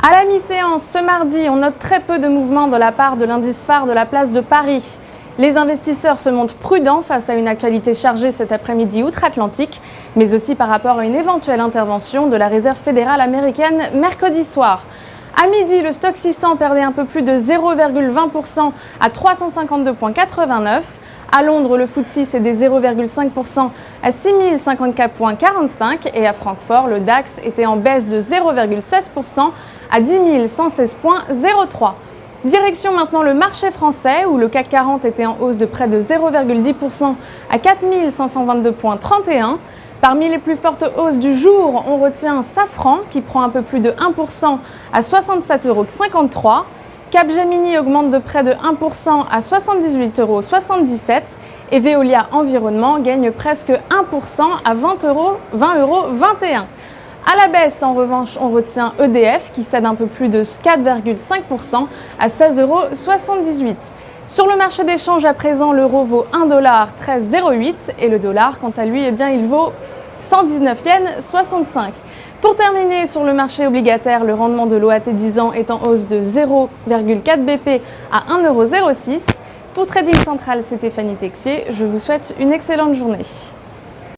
À la mi-séance, ce mardi, on note très peu de mouvements de la part de l'indice phare de la place de Paris. Les investisseurs se montrent prudents face à une actualité chargée cet après-midi outre-Atlantique, mais aussi par rapport à une éventuelle intervention de la Réserve fédérale américaine mercredi soir. À midi, le Stoxx 600 perdait un peu plus de 0,20% à 352,89. À Londres, le FTSE cédait 0,5% à 6054,45 et à Francfort, le DAX était en baisse de 0,16% à 10 116,03. Direction maintenant le marché français où le CAC 40 était en hausse de près de 0,10% à 4 522,31. Parmi les plus fortes hausses du jour, on retient Safran qui prend un peu plus de 1% à 67,53 €. Capgemini augmente de près de 1% à 78,77 € et Veolia Environnement gagne presque 1% à 20,21 €. À la baisse, en revanche, on retient EDF qui cède un peu plus de 4,5% à 16,78 €. Sur le marché des changes à présent, l'euro vaut 1,1308 $ et le dollar, quant à lui, il vaut 119,65 $. Pour terminer, sur le marché obligataire, le rendement de l'OAT 10 ans est en hausse de 0,4 BP à 1,06 €. Pour Trading Central, c'était Fanny Texier. Je vous souhaite une excellente journée.